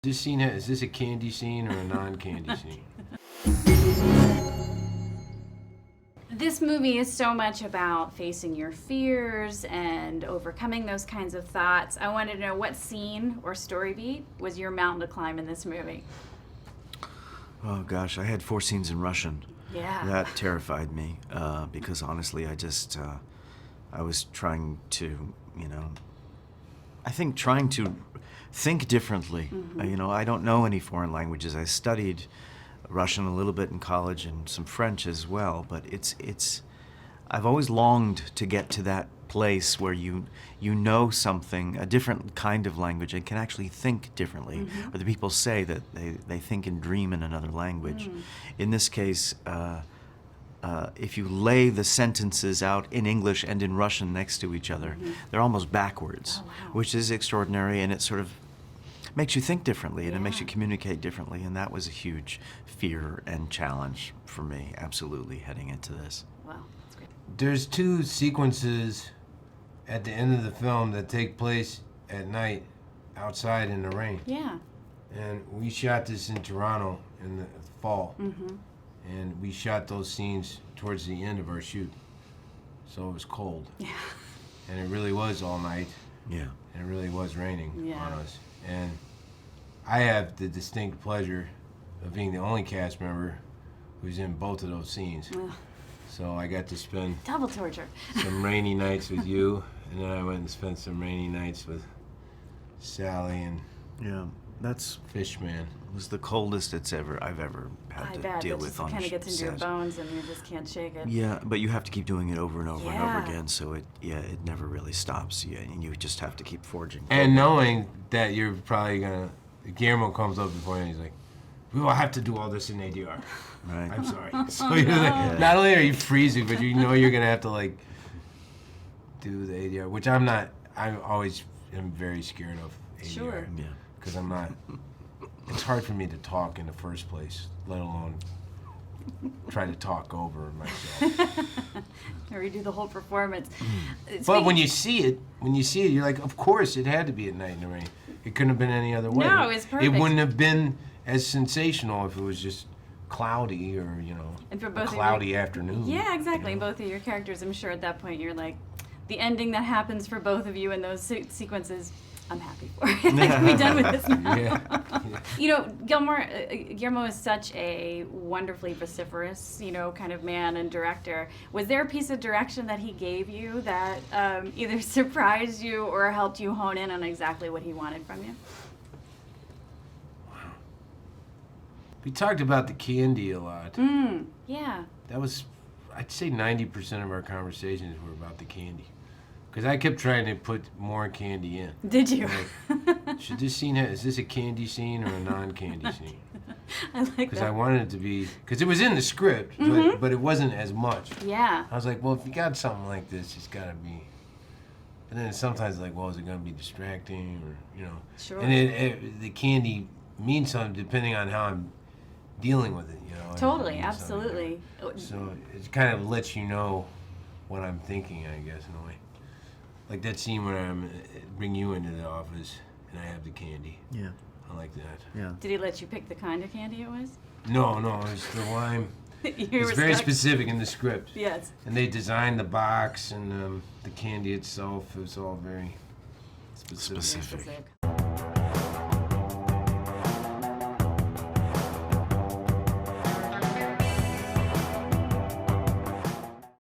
This scene, is this a candy scene or a non-candy scene? This movie is so much about facing your fears and overcoming those kinds of thoughts. I wanted to know what scene or story beat was your mountain to climb in this movie? Oh gosh, I had 4 scenes in Russian. Yeah. That terrified me because honestly, I was trying to, trying to think differently. Mm-hmm. I don't know any foreign languages. I studied Russian a little bit in college and some French as well, but I've always longed to get to that place where you know something, a different kind of language, and can actually think differently. Mm-hmm. Or the people say that they think and dream in another language. In this case, if you lay the sentences out in English and in Russian next to each other, they're almost backwards, Oh, wow. which is extraordinary, and it sort of makes you think differently, and it makes Yeah. you communicate differently, and that was a huge fear and challenge for me, absolutely, heading into this. Wow, that's great. There's 2 sequences at the end of the film that take place at night outside in the rain. Yeah. And we shot this in Toronto in the fall. Mm-hmm. And we shot those scenes towards the end of our shoot. So it was cold. Yeah. And it really was all night. Yeah. And it really was raining Yeah. on us. And I have the distinct pleasure of being the only cast member who's in both of those scenes. Ugh. So I got to spend Double torture. some rainy nights with you, and then I went and spent some rainy nights with Sally and Yeah, that's Fishman. was the coldest I've ever had I to bet deal it with just on kind a of gets into your set. bones and you just can't shake it. Yeah, but you have to keep doing it over and over and Yeah. over again, so it never really stops. Yeah, and you just have to keep forging. And knowing that you're probably gonna, Guillermo comes up before you and he's like, we will have to do all this in ADR. Right. I'm sorry. So you're like, not only are you freezing, but you know you're gonna have to like do the ADR, which I'm not. I always am very scared of ADR. Sure. Yeah. Because I'm not. It's hard for me to talk in the first place, let alone try to talk over myself. Or you do the whole performance. But when you see it, you're like, of course, it had to be at night in the rain. It couldn't have been any other way. No, it was perfect. It wouldn't have been as sensational if it was just cloudy or, And for a both of you- cloudy afternoon. Yeah, exactly. Both of your characters, I'm sure at that point you're like, the ending that happens for both of you in those sequences, I'm happy for. I can be done with this now. Yeah. Guillermo is such a wonderfully vociferous, kind of man and director. Was there a piece of direction that he gave you that either surprised you or helped you hone in on exactly what he wanted from you? We talked about the candy a lot. Yeah. That was, I'd say 90% of our conversations were about the candy. Because I kept trying to put more candy in. Did you? Should this scene is this a candy scene or a non-candy scene? I like Because I that. wanted it to be, because it was in the script, but it wasn't as much. Yeah. I was like, well, if you got something like this, it's got to be. And then sometimes like, well, is it going to be distracting or, Sure. And the candy means something depending on how I'm dealing with it, Totally, It means something absolutely. different. So it kind of lets you know what I'm thinking, I guess, in a way. Like that scene where I bring you into the office and I have the candy. Yeah. I like that. Yeah. Did he let you pick the kind of candy it was? No, it's the lime. You It's were very stuck? specific in the script. Yes. And they designed the box and the candy itself. It was all very specific. Specific. Specific.